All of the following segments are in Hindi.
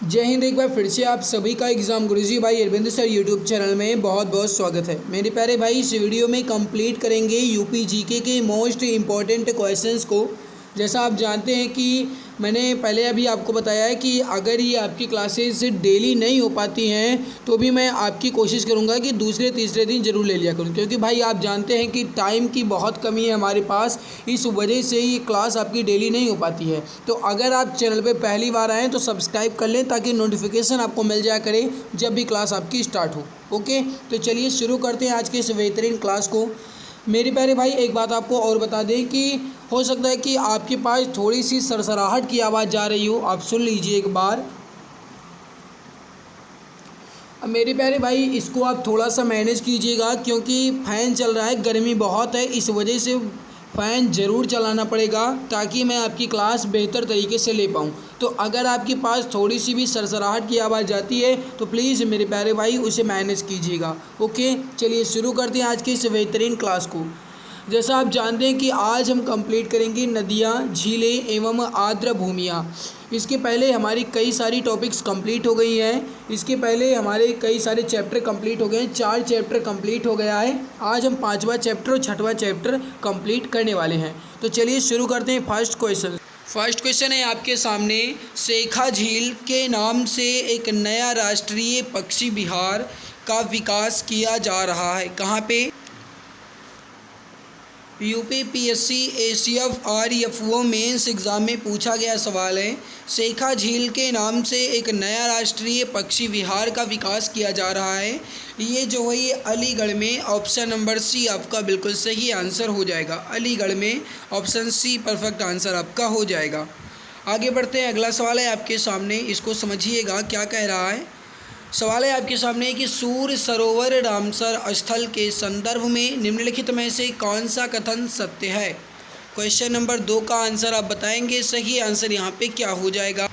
जय हिंद। एक बार फिर से आप सभी का एग्ज़ाम गुरुजी भाई अरविंद सर यूट्यूब चैनल में बहुत बहुत स्वागत है। मेरे प्यारे भाई, इस वीडियो में कंप्लीट करेंगे यूपी जीके के मोस्ट इम्पॉर्टेंट क्वेश्चंस को। जैसा आप जानते हैं कि मैंने पहले अभी आपको बताया है कि अगर ये आपकी क्लासेस डेली नहीं हो पाती हैं तो भी मैं आपकी कोशिश करूँगा कि दूसरे तीसरे दिन ज़रूर ले लिया करूँ, क्योंकि भाई आप जानते हैं कि टाइम की बहुत कमी है हमारे पास। इस वजह से ये क्लास आपकी डेली नहीं हो पाती है। तो अगर आप चैनल पे पहली बार आएँ तो सब्सक्राइब कर लें ताकि नोटिफिकेशन आपको मिल जाया करे जब भी क्लास आपकी स्टार्ट हो। ओके, तो चलिए शुरू करते हैं आज के इस बेहतरीन क्लास को। मेरे प्यारे भाई, एक बात आपको और बता दें कि हो सकता है कि आपके पास थोड़ी सी सरसराहट की आवाज़ जा रही हो, आप सुन लीजिए एक बार। अब मेरे प्यारे भाई, इसको आप थोड़ा सा मैनेज कीजिएगा क्योंकि फ़ैन चल रहा है, गर्मी बहुत है, इस वजह से फ़ैन ज़रूर चलाना पड़ेगा ताकि मैं आपकी क्लास बेहतर तरीके से ले पाऊँ। तो अगर आपके पास थोड़ी सी भी सरसराहट की आवाज़ जाती है तो प्लीज़ मेरे प्यारे भाई उसे मैनेज कीजिएगा। ओके, चलिए शुरू करते हैं आज की इस बेहतरीन क्लास को। जैसा आप जानते हैं कि आज हम कंप्लीट करेंगे नदियाँ, झीलें एवं आर्द्र भूमियाँ। इसके पहले हमारी कई सारी टॉपिक्स कंप्लीट हो गई हैं। इसके पहले हमारे कई सारे चैप्टर कंप्लीट हो गए हैं, 4 चैप्टर कंप्लीट हो गया है। आज हम 5वां चैप्टर और 6वां चैप्टर कंप्लीट करने वाले हैं। तो चलिए शुरू करते हैं फर्स्ट क्वेश्चन। फर्स्ट क्वेश्चन है आपके सामने, शेखा झील के नाम से एक नया राष्ट्रीय पक्षी विहार का विकास किया जा रहा है, कहाँ पे? UPPSC ACF RFO mains exam में पूछा गया सवाल है। शेखा झील के नाम से एक नया राष्ट्रीय पक्षी विहार का विकास किया जा रहा है। ये जो है ये अलीगढ़ में, ऑप्शन नंबर सी आपका बिल्कुल सही आंसर हो जाएगा। अलीगढ़ में ऑप्शन सी परफेक्ट आंसर आपका हो जाएगा। आगे बढ़ते हैं, अगला सवाल है आपके सामने, इसको समझिएगा क्या कह रहा है। सवाल है आपके सामने कि सूर्य सरोवर रामसर स्थल के संदर्भ में निम्नलिखित में से कौन सा कथन सत्य है? क्वेश्चन नंबर 2 का आंसर आप बताएंगे। सही आंसर यहाँ पे क्या हो जाएगा?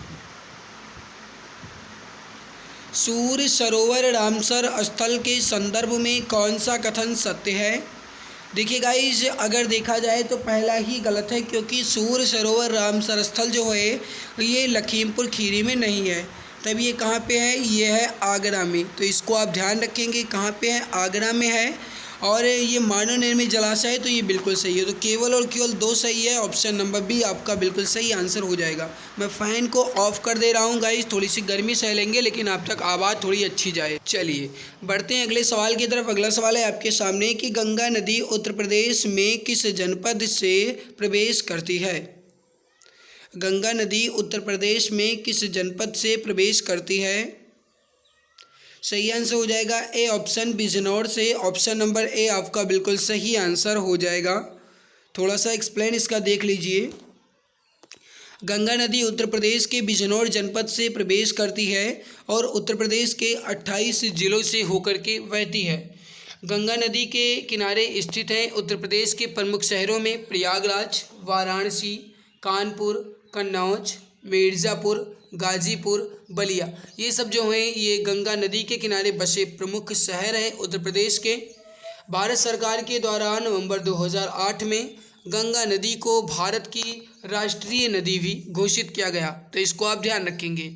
सूर्य सरोवर रामसर स्थल के संदर्भ में कौन सा कथन सत्य है? देखिए गाइस, अगर देखा जाए तो पहला ही गलत है, क्योंकि सूर्य सरोवर रामसर स्थल जो है ये लखीमपुर खीरी में नहीं है। तब ये कहाँ पे है? ये है आगरा में। तो इसको आप ध्यान रखेंगे, कहाँ पे है? आगरा में है। और ये मानव निर्मित जलाशय है, तो ये बिल्कुल सही है। तो केवल और केवल 2 सही है, ऑप्शन नंबर बी आपका बिल्कुल सही आंसर हो जाएगा। मैं फ़ैन को ऑफ़ कर दे रहा हूँ गाइस, थोड़ी सी गर्मी सह लेंगे लेकिन आप तक आवाज़ थोड़ी अच्छी जाए। चलिए बढ़ते हैं अगले सवाल की तरफ। अगला सवाल है आपके सामने कि गंगा नदी उत्तर प्रदेश में किस जनपद से प्रवेश करती है? गंगा नदी उत्तर प्रदेश में किस जनपद से प्रवेश करती है? सही आंसर हो जाएगा ए ऑप्शन, बिजनौर से। ऑप्शन नंबर ए आपका बिल्कुल सही आंसर हो जाएगा। थोड़ा सा एक्सप्लेन इसका देख लीजिए। गंगा नदी उत्तर प्रदेश के बिजनौर जनपद से प्रवेश करती है और उत्तर प्रदेश के 28 जिलों से होकर के बहती है। गंगा नदी के किनारे स्थित है उत्तर प्रदेश के प्रमुख शहरों में प्रयागराज, वाराणसी, कानपुर, कन्नौज, मिर्ज़ापुर, गाज़ीपुर, बलिया। ये सब जो हैं ये गंगा नदी के किनारे बसे प्रमुख शहर हैं उत्तर प्रदेश के। भारत सरकार के द्वारा नवंबर 2008 में गंगा नदी को भारत की राष्ट्रीय नदी भी घोषित किया गया, तो इसको आप ध्यान रखेंगे।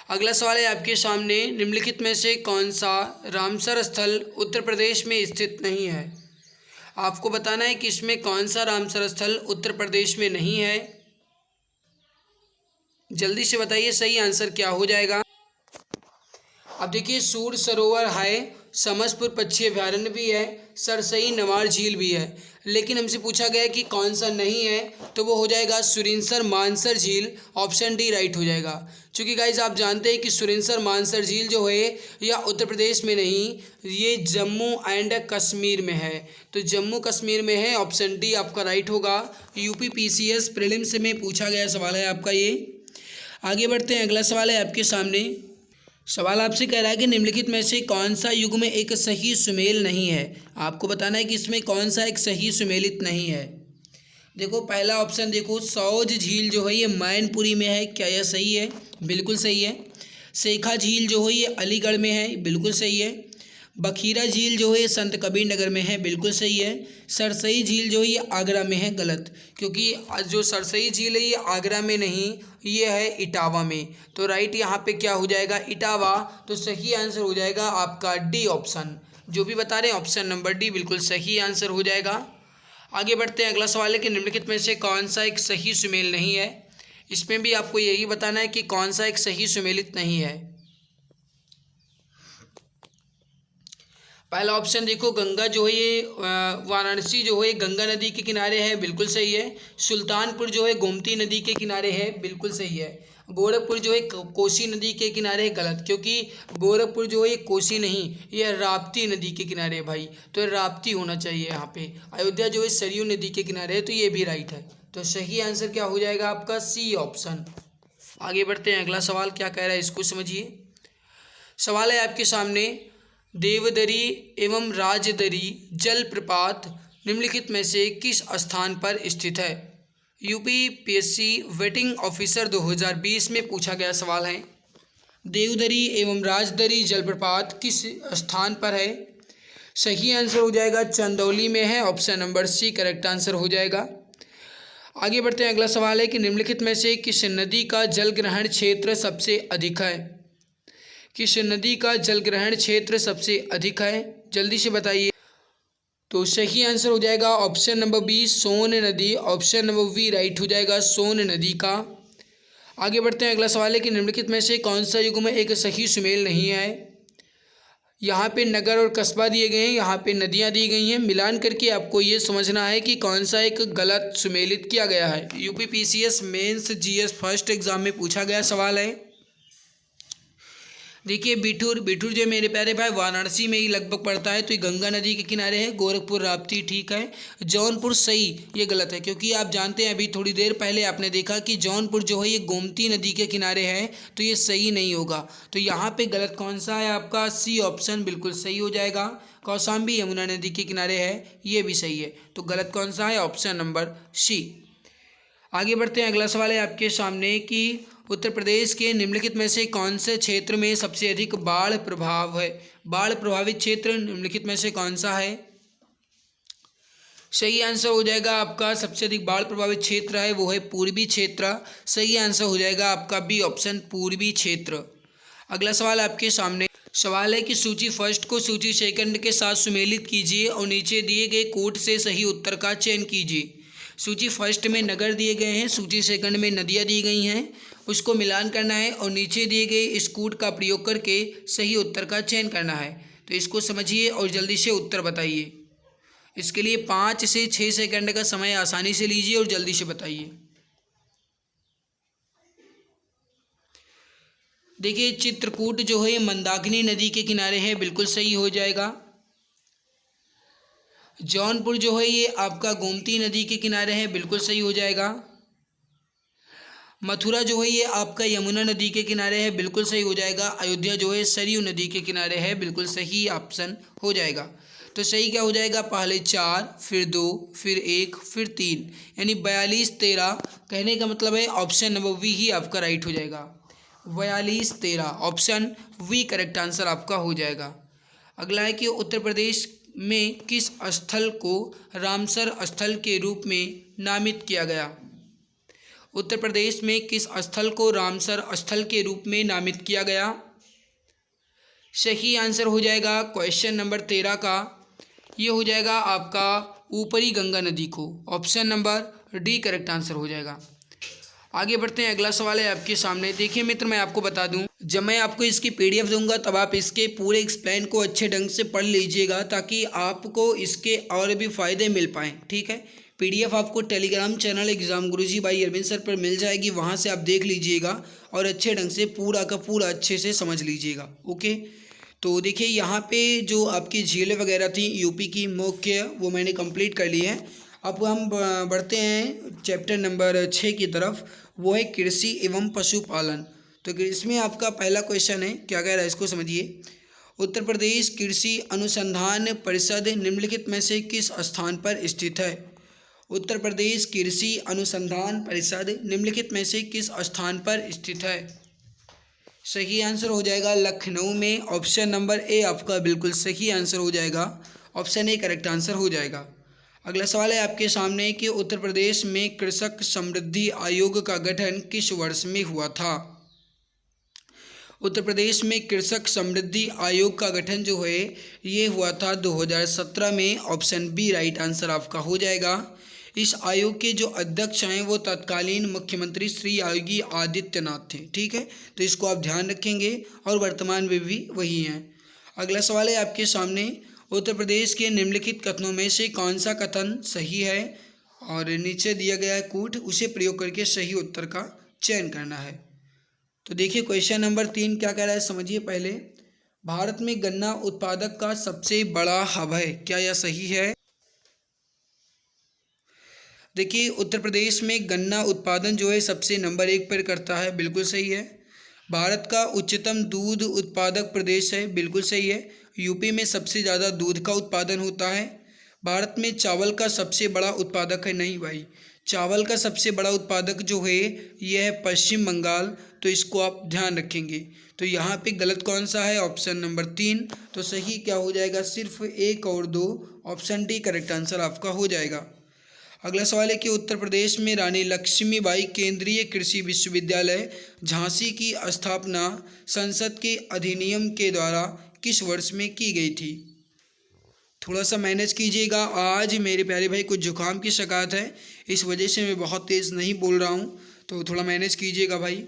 अगला सवाल है आपके सामने, निम्नलिखित में से कौन सा रामसर स्थल उत्तर प्रदेश में स्थित नहीं है? आपको बताना है कि इसमें कौन सा रामसर स्थल उत्तर प्रदेश में नहीं है। जल्दी से बताइए सही आंसर क्या हो जाएगा। अब देखिए, सूर्य सरोवर है, समसपुर पक्षी अभयारण्य भी है, सरसई नवार झील भी है, लेकिन हमसे पूछा गया कि कौन सा नहीं है, तो वो हो जाएगा सुरिनसर मानसर झील। ऑप्शन डी राइट हो जाएगा। क्योंकि गाइज आप जानते हैं कि सुरिनसर मानसर झील जो है यह उत्तर प्रदेश में नहीं, ये जम्मू एंड कश्मीर में है। तो जम्मू कश्मीर में है, ऑप्शन डी आपका राइट होगा। यूपीपीसीएस प्रीलिम्स में पूछा गया सवाल है आपका ये। आगे बढ़ते हैं, अगला सवाल है आपके सामने। सवाल आपसे कह रहा है कि निम्नलिखित में से कौन सा युग में एक सही सुमेल नहीं है? आपको बताना है कि इसमें कौन सा एक सही सुमेलित नहीं है। देखो पहला ऑप्शन देखो, सौज झील जो है ये मैनपुरी में है, क्या यह सही है? बिल्कुल सही है। शेखा झील जो है ये अलीगढ़ में है, बिल्कुल सही है। बखीरा झील जो है ये संत कबीर नगर में है, बिल्कुल सही है। सरसई झील जो है ये आगरा में है, गलत, क्योंकि जो सरसई झील है ये आगरा में नहीं, ये है इटावा में। तो राइट यहाँ पे क्या हो जाएगा, इटावा। तो सही आंसर हो जाएगा आपका डी ऑप्शन, जो भी बता रहे हैं ऑप्शन नंबर डी बिल्कुल सही आंसर हो जाएगा। आगे बढ़ते हैं, अगला सवाल है कि निम्नलिखित में से कौन सा एक सही सुमेल नहीं है। इसमें भी आपको यही बताना है कि कौन सा एक सही सुमेलित नहीं है। पहला ऑप्शन देखो, गंगा जो है ये वाराणसी जो है गंगा नदी के किनारे है, बिल्कुल सही है। सुल्तानपुर जो है गोमती नदी के किनारे है, बिल्कुल सही है। गोरखपुर जो है कोसी नदी के किनारे है, गलत, क्योंकि गोरखपुर जो है कोसी नहीं, ये राप्ती नदी के किनारे है भाई, तो राप्ती होना चाहिए यहाँ पे। अयोध्या जो है सरयू नदी के किनारे है, तो ये भी राइट है। तो सही आंसर क्या हो जाएगा आपका, सी ऑप्शन। आगे बढ़ते हैं, अगला सवाल क्या कह रहा है इसको समझिए। सवाल है आपके सामने, देवदरी एवं राजदरी जलप्रपात निम्नलिखित में से किस स्थान पर स्थित है। यूपीपीएससी वेटिंग ऑफिसर 2020 में पूछा गया सवाल है। देवदरी एवं राजदरी जलप्रपात किस स्थान पर है। सही आंसर हो जाएगा चंदौली में है, option number C correct answer हो जाएगा। आगे बढ़ते हैं, अगला सवाल है कि निम्नलिखित में से किस नदी का जलग्रहण क्षेत्र सबसे अधिक है। किस नदी का जलग्रहण क्षेत्र सबसे अधिक है, जल्दी से बताइए। तो सही आंसर हो जाएगा ऑप्शन नंबर बी सोन नदी, ऑप्शन नंबर बी राइट हो जाएगा सोन नदी का। आगे बढ़ते हैं, अगला सवाल है कि निम्नलिखित में से कौन सा युग्म एक सही सुमेल नहीं है। यहाँ पे नगर और कस्बा दिए गए हैं, यहाँ पे नदियाँ दी गई हैं, मिलान करके आपको ये समझना है कि कौन सा एक गलत सुमेलित किया गया है। UPPCS mains GS first exam में पूछा गया सवाल है। देखिए बिठूर जो मेरे प्यारे भाई वाराणसी में ही लगभग पड़ता है, तो ये गंगा नदी के किनारे है। गोरखपुर राप्ती ठीक है। जौनपुर सही, ये गलत है, क्योंकि आप जानते हैं अभी थोड़ी देर पहले आपने देखा कि जौनपुर जो है ये गोमती नदी के किनारे है, तो ये सही नहीं होगा। तो यहाँ पे गलत कौन सा है आपका, सी ऑप्शन बिल्कुल सही हो जाएगा। कौशाम्बी यमुना नदी के किनारे है, ये भी सही है। तो गलत कौन सा है, ऑप्शन नंबर सी। आगे बढ़ते हैं, अगला सवाल है आपके सामने कि उत्तर प्रदेश के निम्नलिखित में से कौन से क्षेत्र में सबसे अधिक बाढ़ प्रभाव है। बाढ़ प्रभावित क्षेत्र निम्नलिखित में से कौन सा है। सही आंसर हो जाएगा आपका सबसे अधिक बाढ़ प्रभावित क्षेत्र है वो है पूर्वी क्षेत्र। सही आंसर हो जाएगा आपका बी ऑप्शन पूर्वी क्षेत्र। अगला सवाल आपके सामने सवाल है कि सूची फर्स्ट को सूची सेकंड के साथ सुमेलित कीजिए और नीचे दिए गए कोड से सही उत्तर का चयन कीजिए। सूची फर्स्ट में नगर दिए गए हैं, सूची सेकंड में नदियाँ दी गई हैं, उसको मिलान करना है और नीचे दिए गए इस कोड का प्रयोग करके सही उत्तर का चयन करना है। तो इसको समझिए और जल्दी से उत्तर बताइए। इसके लिए 5 से 6 सेकंड का समय आसानी से लीजिए और जल्दी से बताइए। देखिए चित्रकूट जो है मंदाकिनी नदी के किनारे है, बिल्कुल सही हो जाएगा। जौनपुर जो है ये आपका गोमती नदी के किनारे है, बिल्कुल सही हो जाएगा। मथुरा जो है ये आपका यमुना नदी के किनारे है, बिल्कुल सही हो जाएगा। अयोध्या जो है सरयू नदी के किनारे है, बिल्कुल सही ऑप्शन हो जाएगा। तो सही क्या हो जाएगा, पहले 4 फिर 2 फिर 1 फिर 3, यानी 42 13। कहने का मतलब है ऑप्शन नंबर वी ही आपका राइट हो जाएगा। 42 13 ऑप्शन वी करेक्ट आंसर आपका हो जाएगा। अगला है कि उत्तर प्रदेश में किस स्थल को रामसर स्थल के रूप में नामित किया गया। उत्तर प्रदेश में किस स्थल को रामसर स्थल के रूप में नामित किया गया। सही आंसर हो जाएगा क्वेश्चन नंबर 13 का, ये हो जाएगा आपका ऊपरी गंगा नदी को। Option number D correct answer हो जाएगा। आगे बढ़ते हैं, अगला सवाल है आपके सामने। देखिए मित्र, मैं आपको बता दूं, जब मैं आपको इसकी पीडीएफ दूंगा तब आप इसके पूरे एक्सप्लेन को अच्छे ढंग से पढ़ लीजिएगा, ताकि आपको इसके और भी फ़ायदे मिल पाएँ। ठीक है, पीडीएफ आपको टेलीग्राम चैनल एग्जाम गुरुजी भाई अरविंद सर पर मिल जाएगी, वहाँ से आप देख लीजिएगा और अच्छे ढंग से पूरा का पूरा अच्छे से समझ लीजिएगा। ओके, तो देखिए यहाँ पे जो आपकी झीलें वगैरह थी यूपी की मुख्य, वो मैंने कंप्लीट कर ली है। अब हम बढ़ते हैं चैप्टर नंबर 6 की तरफ, वो है कृषि एवं पशुपालन। तो इसमें आपका पहला क्वेश्चन है, क्या कह रहा है इसको समझिए। उत्तर प्रदेश कृषि अनुसंधान परिषद निम्नलिखित में से किस स्थान पर स्थित है। उत्तर प्रदेश कृषि अनुसंधान परिषद निम्नलिखित में से किस स्थान पर स्थित है। सही आंसर हो जाएगा लखनऊ में। ऑप्शन नंबर ए आपका बिल्कुल सही आंसर हो जाएगा। ऑप्शन ए करेक्ट आंसर हो जाएगा। अगला सवाल है आपके सामने कि उत्तर प्रदेश में कृषक समृद्धि आयोग का गठन किस वर्ष में हुआ था। उत्तर प्रदेश में कृषक समृद्धि आयोग का गठन जो है ये हुआ था 2017 में। ऑप्शन बी राइट आंसर आपका हो जाएगा। इस आयोग के जो अध्यक्ष हैं वो तत्कालीन मुख्यमंत्री श्री योगी आदित्यनाथ थे। ठीक है, तो इसको आप ध्यान रखेंगे और वर्तमान में भी वही हैं। अगला सवाल है आपके सामने, उत्तर प्रदेश के निम्नलिखित कथनों में से कौन सा कथन सही है, और नीचे दिया गया है कूट, उसे प्रयोग करके सही उत्तर का चयन करना है। तो देखिए क्वेश्चन नंबर 3 क्या कह रहा है, समझिए पहले। भारत में गन्ना उत्पादक का सबसे बड़ा हब है, क्या यह सही है। देखिए उत्तर प्रदेश में गन्ना उत्पादन जो है सबसे नंबर 1 पर करता है, बिल्कुल सही है। भारत का उच्चतम दूध उत्पादक प्रदेश है, बिल्कुल सही है। यूपी में सबसे ज़्यादा दूध का उत्पादन होता है। भारत में चावल का सबसे बड़ा उत्पादक है, नहीं भाई, चावल का सबसे बड़ा उत्पादक जो है यह है पश्चिम बंगाल, तो इसको आप ध्यान रखेंगे। तो यहाँ पे गलत कौन सा है, ऑप्शन नंबर 3। तो सही क्या हो जाएगा, सिर्फ 1 और 2, ऑप्शन डी करेक्ट आंसर आपका हो जाएगा। अगला सवाल है कि उत्तर प्रदेश में रानी लक्ष्मीबाई केंद्रीय कृषि विश्वविद्यालय झांसी की स्थापना संसद के अधिनियम के द्वारा किस वर्ष में की गई थी। थोड़ा सा मैनेज कीजिएगा, आज मेरे प्यारे भाई कुछ जुकाम की शिकायत है, इस वजह से मैं बहुत तेज़ नहीं बोल रहा हूँ, तो थोड़ा मैनेज कीजिएगा भाई।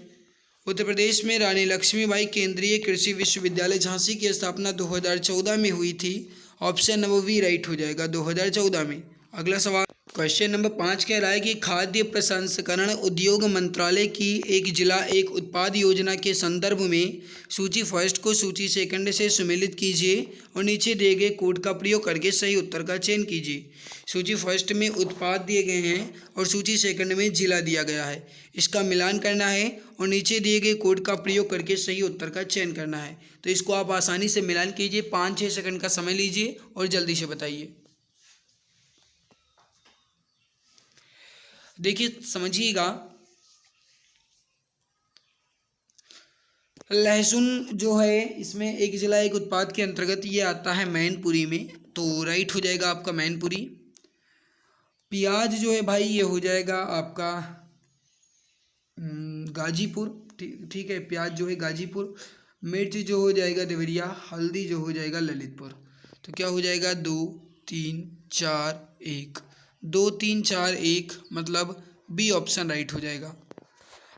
उत्तर प्रदेश में रानी लक्ष्मीबाई केंद्रीय कृषि विश्वविद्यालय झांसी की स्थापना 2014 में हुई थी। ऑप्शन नंबर बी राइट हो जाएगा, 2014 में। अगला सवाल क्वेश्चन नंबर 5 कह रहा है कि खाद्य प्रसंस्करण उद्योग मंत्रालय की एक जिला एक उत्पाद योजना के संदर्भ में सूची फर्स्ट को सूची सेकंड से सुमेलित कीजिए और नीचे दिए गए कोड का प्रयोग करके सही उत्तर का चयन कीजिए। सूची फर्स्ट में उत्पाद दिए गए हैं और सूची सेकंड में जिला दिया गया है, इसका मिलान करना है और नीचे दिए गए कोड का प्रयोग करके सही उत्तर का चयन करना है। तो इसको आप आसानी से मिलान कीजिए, 5-6 सेकंड का समय लीजिए और जल्दी से बताइए। देखिए समझिएगा, लहसुन जो है इसमें एक जिला एक उत्पाद के अंतर्गत ये आता है मैनपुरी में, तो राइट हो जाएगा आपका मैनपुरी। प्याज जो है भाई ये हो जाएगा आपका गाजीपुर, ठीक है, प्याज जो है गाजीपुर। मिर्च जो हो जाएगा देवरिया। हल्दी जो हो जाएगा ललितपुर। तो क्या हो जाएगा 2 3 4 1, 2 3 4 1, मतलब बी ऑप्शन राइट हो जाएगा।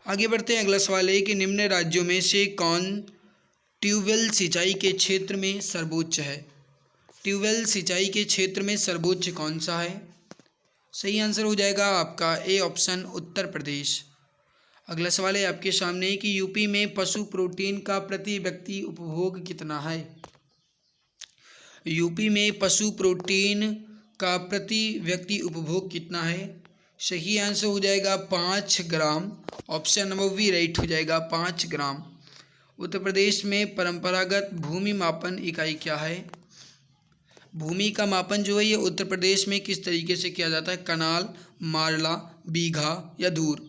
आगे बढ़ते हैं, अगला सवाल है कि निम्न राज्यों में से कौन ट्यूबवेल सिंचाई के क्षेत्र में सर्वोच्च है। ट्यूबवेल सिंचाई के क्षेत्र में सर्वोच्च कौन सा है। सही आंसर हो जाएगा आपका ए ऑप्शन उत्तर प्रदेश। अगला सवाल है आपके सामने कि यूपी में पशु प्रोटीन का प्रति व्यक्ति उपभोग कितना है। यूपी में पशु प्रोटीन का प्रति व्यक्ति उपभोग कितना है। सही आंसर हो जाएगा 5 ग्राम। ऑप्शन नंबर बी राइट हो जाएगा 5 ग्राम। उत्तर प्रदेश में परंपरागत भूमि मापन इकाई क्या है। भूमि का मापन जो है ये उत्तर प्रदेश में किस तरीके से किया जाता है, कनाल, मारला, बीघा या धूर।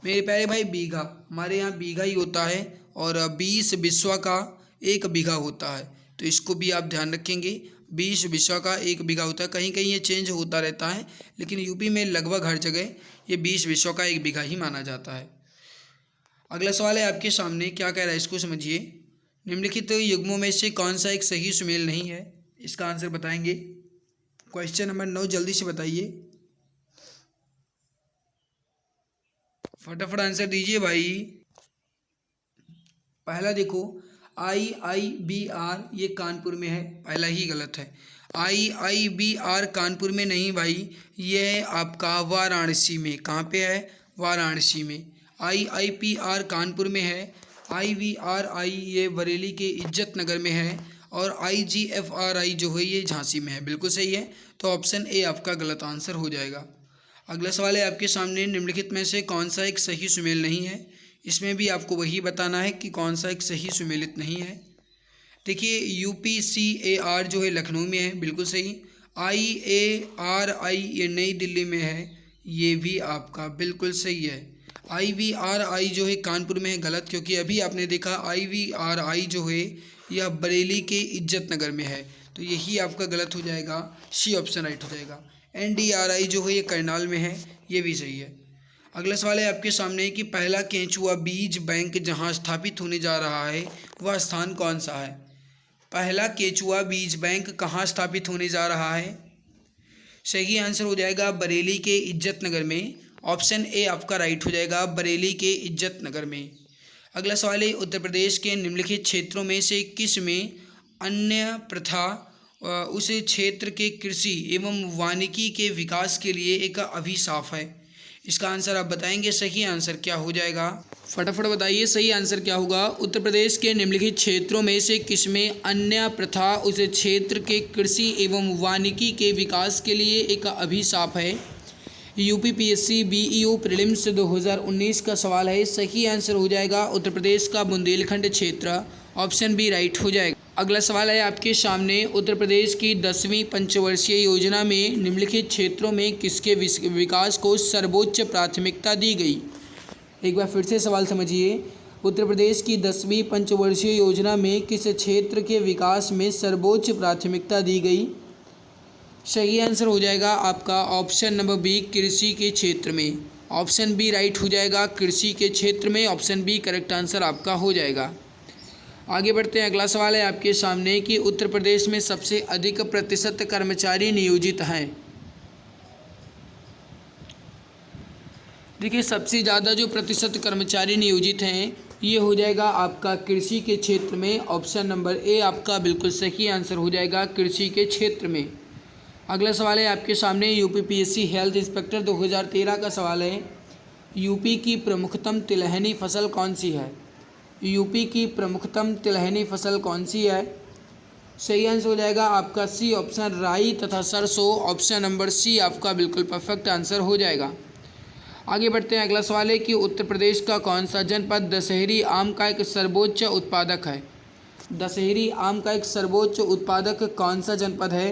मेरे प्यारे भाई बीघा, हमारे यहाँ बीघा ही होता है और 20 बिस्वा का 1 बीघा होता है, तो इसको भी आप ध्यान रखेंगे। 20 बिस्वा का 1 बीघा होता है, कहीं कहीं ये चेंज होता रहता है, लेकिन यूपी में लगभग हर जगह ये 20 बिस्वा का 1 बीघा ही माना जाता है। अगला सवाल है आपके सामने, क्या कह रहा है इसको समझिए। निम्नलिखित युग्मों में से कौन सा एक सही सुमेल नहीं है, इसका आंसर बताएंगे। क्वेश्चन नंबर 9 जल्दी से बताइए, फटाफट आंसर दीजिए भाई। पहला देखो IIBR ये कानपुर में है, पहला ही गलत है। IIBR कानपुर में नहीं भाई, ये है आपका वाराणसी में। कहाँ पे है, वाराणसी में। IIPR कानपुर में है। IVRI ये बरेली के इज्जत नगर में है और IGFRI जो है ये झांसी में है, बिल्कुल सही है। तो ऑप्शन ए आपका गलत आंसर हो जाएगा। अगला सवाल है आपके सामने, निम्नलिखित में से कौन सा एक सही सुमेल नहीं है। इसमें भी आपको वही बताना है कि कौन सा एक सही सुमेलित नहीं है। देखिए UPCAR जो है लखनऊ में है, बिल्कुल सही। IARI ये नई दिल्ली में है, ये भी आपका बिल्कुल सही है। IVRI जो है कानपुर में है, गलत, क्योंकि अभी आपने देखा IVRI जो है यह बरेली के इज्जत नगर में है, तो यही आपका गलत हो जाएगा, सी ऑप्शन राइट हो जाएगा। NDRI जो है ये करनाल में है, ये भी सही है। अगला सवाल है आपके सामने कि पहला केंचुआ बीज बैंक जहां स्थापित होने जा रहा है वह स्थान कौन सा है। पहला केंचुआ बीज बैंक कहाँ स्थापित होने जा रहा है। सही आंसर हो जाएगा बरेली के इज्जत नगर में। ऑप्शन ए आपका राइट हो जाएगा, बरेली के इज्जत नगर में। अगला सवाल है उत्तर प्रदेश के निम्नलिखित क्षेत्रों में से किस में अन्य प्रथा उस क्षेत्र के कृषि एवं वानिकी के विकास के लिए एक अभिशाप है। इसका आंसर आप बताएंगे, सही आंसर क्या हो जाएगा, फटाफट बताइए सही आंसर क्या होगा। उत्तर प्रदेश के निम्नलिखित क्षेत्रों में से किसमें अन्य प्रथा उस क्षेत्र के कृषि एवं वानिकी के विकास के लिए एक अभिशाप है। UPPSC BEO प्रीलिम्स 2019 का सवाल है। सही आंसर हो जाएगा उत्तर प्रदेश का बुंदेलखंड क्षेत्र, ऑप्शन बी राइट हो जाएगा। अगला सवाल है आपके सामने उत्तर प्रदेश की 10वीं पंचवर्षीय योजना में निम्नलिखित क्षेत्रों में किसके विकास को सर्वोच्च प्राथमिकता दी गई। एक बार फिर से सवाल समझिए, उत्तर प्रदेश की 10वीं पंचवर्षीय योजना में किस क्षेत्र के विकास में सर्वोच्च प्राथमिकता दी गई। सही आंसर हो जाएगा आपका ऑप्शन नंबर बी, कृषि के क्षेत्र में। ऑप्शन बी राइट हो जाएगा, कृषि के क्षेत्र में। ऑप्शन बी करेक्ट आंसर आपका हो जाएगा। आगे बढ़ते हैं। अगला सवाल है आपके सामने कि उत्तर प्रदेश में सबसे अधिक प्रतिशत कर्मचारी नियोजित हैं। देखिए सबसे ज़्यादा जो प्रतिशत कर्मचारी नियोजित हैं ये हो जाएगा आपका कृषि के क्षेत्र में। ऑप्शन नंबर ए आपका बिल्कुल सही आंसर हो जाएगा, कृषि के क्षेत्र में। अगला सवाल है आपके सामने UPPSC हेल्थ इंस्पेक्टर 2013 का सवाल है। यूपी की प्रमुखतम तिलहनी फसल कौन सी है। यूपी की प्रमुखतम तिलहनी फसल कौन सी है। सही आंसर हो जाएगा आपका सी ऑप्शन, राई तथा सरसों। ऑप्शन नंबर सी आपका बिल्कुल परफेक्ट आंसर हो जाएगा। आगे बढ़ते हैं। अगला सवाल है कि उत्तर प्रदेश का कौन सा जनपद दशहरी आम का एक सर्वोच्च उत्पादक है। दशहरी आम का एक सर्वोच्च उत्पादक कौन सा जनपद है।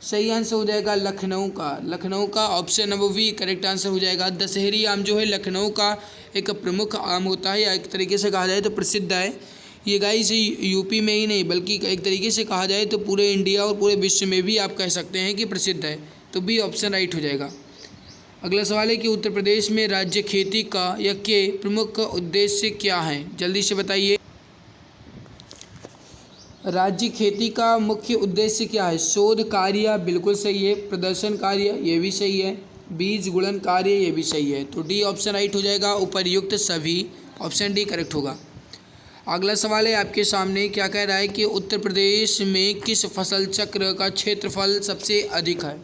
सही आंसर हो जाएगा लखनऊ का। लखनऊ का option number B correct answer हो जाएगा। दशहरी आम जो है लखनऊ का एक प्रमुख आम होता है, या एक तरीके से कहा जाए तो प्रसिद्ध है। ये गाइस यूपी में ही नहीं बल्कि एक तरीके से कहा जाए तो पूरे इंडिया और पूरे विश्व में भी आप कह सकते हैं कि प्रसिद्ध है, तो बी ऑप्शन राइट हो जाएगा। अगला सवाल है कि उत्तर प्रदेश में राज्य खेती का या के प्रमुख उद्देश्य क्या हैं। जल्दी से बताइए। राज्य खेती का मुख्य उद्देश्य क्या है। शोध कार्य बिल्कुल सही है, प्रदर्शन कार्य ये भी सही है, बीज गुणन कार्य ये भी सही है, तो डी ऑप्शन राइट हो जाएगा। उपर्युक्त सभी, ऑप्शन डी करेक्ट होगा। अगला सवाल है आपके सामने, क्या कह रहा है कि उत्तर प्रदेश में किस फसल चक्र का क्षेत्रफल सबसे अधिक है।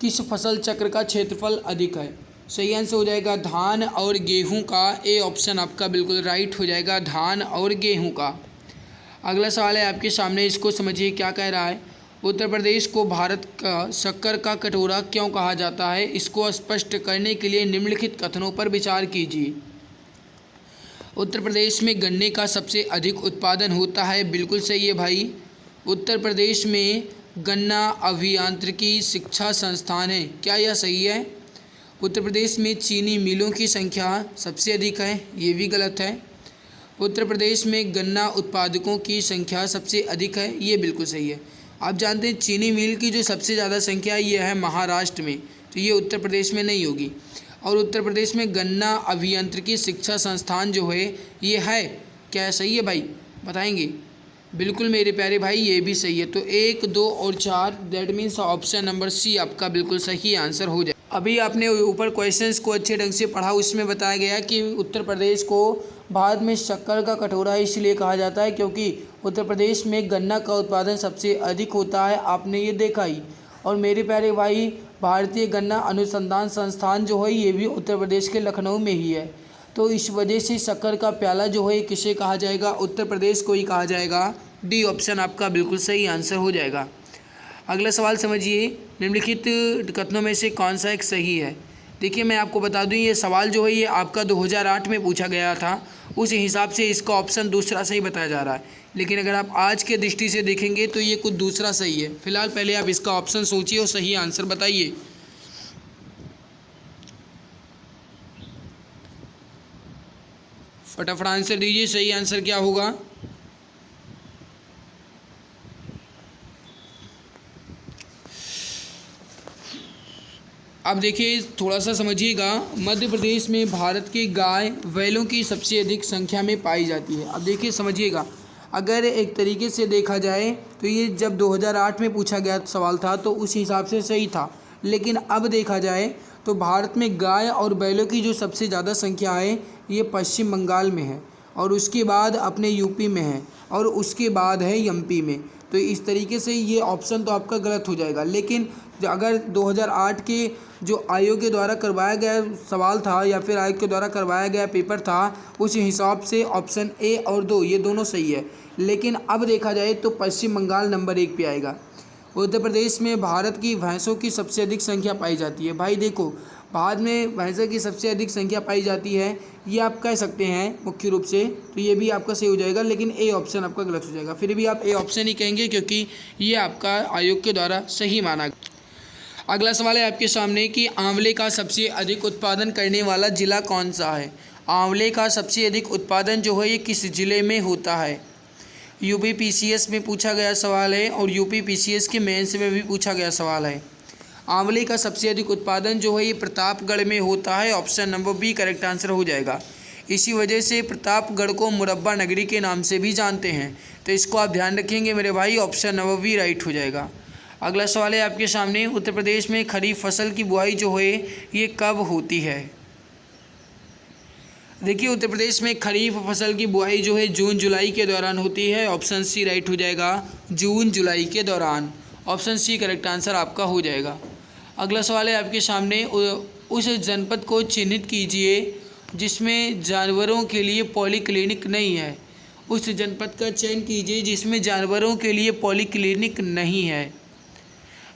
किस फसल चक्र का क्षेत्रफल अधिक है। सही आंसर हो जाएगा धान और गेहूं का। ए ऑप्शन आपका बिल्कुल राइट हो जाएगा, धान और गेहूं का। अगला सवाल है आपके सामने, इसको समझिए क्या कह रहा है। उत्तर प्रदेश को भारत का शक्कर का कटोरा क्यों कहा जाता है। इसको स्पष्ट करने के लिए निम्नलिखित कथनों पर विचार कीजिए। उत्तर प्रदेश में गन्ने का सबसे अधिक उत्पादन होता है, बिल्कुल सही है भाई। उत्तर प्रदेश में गन्ना अभियांत्रिकी शिक्षा संस्थान है, क्या यह सही है। उत्तर प्रदेश में चीनी मिलों की संख्या सबसे अधिक है, ये भी गलत है। उत्तर प्रदेश में गन्ना उत्पादकों की संख्या सबसे अधिक है, ये बिल्कुल सही है। आप जानते हैं चीनी मिल की जो सबसे ज़्यादा संख्या ये है महाराष्ट्र में, तो ये उत्तर प्रदेश में नहीं होगी। और उत्तर प्रदेश में गन्ना अभियांत्रिकी शिक्षा संस्थान जो है ये है, क्या सही है भाई, बताएंगे। बिल्कुल मेरे प्यारे भाई ये भी सही है। तो 1, 2 और 4 that means option number C आपका बिल्कुल सही आंसर हो जाए। अभी आपने ऊपर क्वेश्चंस को अच्छे ढंग से पढ़ा, उसमें बताया गया कि उत्तर प्रदेश को भारत में शक्कर का कटोरा इसलिए कहा जाता है क्योंकि उत्तर प्रदेश में गन्ना का उत्पादन सबसे अधिक होता है, आपने ये देखा ही। और मेरे प्यारे भाई भारतीय गन्ना अनुसंधान संस्थान जो है ये भी उत्तर प्रदेश के लखनऊ में ही है। तो इस वजह से शक्कर का प्याला जो है किसे कहा जाएगा, उत्तर प्रदेश को ही कहा जाएगा। डी ऑप्शन आपका बिल्कुल सही आंसर हो जाएगा। अगला सवाल समझिए, निम्नलिखित कथनों में से कौन सा एक सही है। देखिए मैं आपको बता दूं ये सवाल जो है ये आपका 2008 में पूछा गया था, उस हिसाब से इसका ऑप्शन दूसरा सही बताया जा रहा है। लेकिन अगर आप आज के दृष्टि से देखेंगे तो ये कुछ दूसरा सही है। फिलहाल पहले आप इसका ऑप्शन सोचिए और सही आंसर बताइए। फटाफट आंसर दीजिए, सही आंसर क्या होगा। अब देखिए थोड़ा सा समझिएगा, मध्य प्रदेश में भारत के गाय बैलों की सबसे अधिक संख्या में पाई जाती है। अब देखिए समझिएगा, अगर एक तरीके से देखा जाए तो ये जब 2008 में पूछा गया सवाल था तो उस हिसाब से सही था, लेकिन अब देखा जाए तो भारत में गाय और बैलों की जो सबसे ज़्यादा संख्या है ये पश्चिम बंगाल में है, और उसके बाद अपने यूपी में है, और उसके बाद है एमपी में। तो इस तरीके से ये ऑप्शन तो आपका गलत हो जाएगा। लेकिन अगर 2008 के जो आयोग के द्वारा करवाया गया सवाल था या फिर आयोग के द्वारा करवाया गया पेपर था, उस हिसाब से ऑप्शन ए और 2 ये दोनों सही है। लेकिन अब देखा जाए तो पश्चिम बंगाल नंबर 1 पे आएगा। उत्तर प्रदेश में भारत की भैंसों की सबसे अधिक संख्या पाई जाती है। भाई देखो, भारत में भैंसों की सबसे अधिक संख्या पाई जाती है, ये आप कह सकते हैं मुख्य रूप से, तो ये भी आपका सही हो जाएगा, लेकिन ए ऑप्शन आपका गलत हो जाएगा। फिर भी आप ए ऑप्शन ही कहेंगे क्योंकि ये आपका आयोग के द्वारा सही माना गया। अगला सवाल है आपके सामने कि आंवले का सबसे अधिक उत्पादन करने वाला ज़िला कौन सा है। आंवले का सबसे अधिक उत्पादन जो है ये किस ज़िले में होता है। यूपी पीसीएस में पूछा गया सवाल है और यूपी पीसीएस के मेंस में भी पूछा गया सवाल है। आंवले का सबसे अधिक उत्पादन जो है ये प्रतापगढ़ में होता है। Option number B correct answer हो जाएगा। इसी वजह से प्रतापगढ़ को मुरब्बा नगरी के नाम से भी जानते हैं, तो इसको आप ध्यान रखेंगे मेरे भाई, ऑप्शन नंबर बी राइट हो जाएगा। अगला सवाल है आपके सामने, उत्तर प्रदेश में खरीफ फसल की बुआई जो है ये कब होती है। देखिए उत्तर प्रदेश में खरीफ फसल की बुआई जो है जून जुलाई के दौरान होती है। ऑप्शन सी राइट हो जाएगा, जून जुलाई के दौरान। ऑप्शन सी करेक्ट आंसर आपका हो जाएगा। अगला सवाल है आपके सामने, उस जनपद को चिन्हित कीजिए जिसमें जानवरों के लिए पॉलीक्लिनिक नहीं है। उस जनपद का चयन कीजिए जिसमें जानवरों के लिए पॉलीक्लिनिक नहीं है।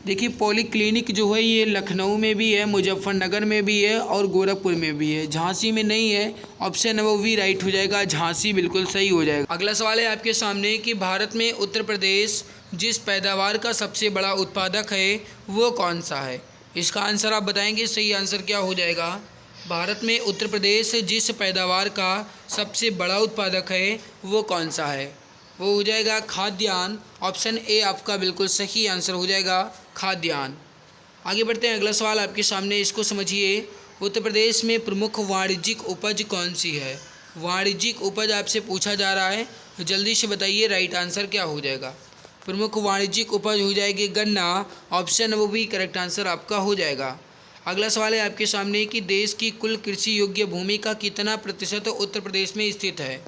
देखिए पॉलीक्लिनिक जो है ये लखनऊ में भी है, मुजफ्फरनगर में भी है और गोरखपुर में भी है, झांसी में नहीं है। ऑप्शन नंबर बी राइट हो जाएगा, झांसी बिल्कुल सही हो जाएगा। अगला सवाल है आपके सामने कि भारत में उत्तर प्रदेश जिस पैदावार का सबसे बड़ा उत्पादक है वो कौन सा है। इसका आंसर आप बताएंगे, सही आंसर क्या हो जाएगा। भारत में उत्तर प्रदेश जिस पैदावार का सबसे बड़ा उत्पादक है वो कौन सा है, वो हो जाएगा खाद्यान्न। ऑप्शन ए आपका बिल्कुल सही आंसर हो जाएगा, खाद्यान्न। आगे बढ़ते हैं, अगला सवाल आपके सामने, इसको समझिए। उत्तर प्रदेश में प्रमुख वाणिज्यिक उपज कौन सी है। वाणिज्यिक उपज आपसे पूछा जा रहा है, तो जल्दी से बताइए राइट आंसर क्या हो जाएगा। प्रमुख वाणिज्यिक उपज हो जाएगी गन्ना। Option number B correct answer आपका हो जाएगा। अगला सवाल है आपके सामने कि देश की कुल कृषि योग्य भूमि का कितना प्रतिशत उत्तर प्रदेश में स्थित है।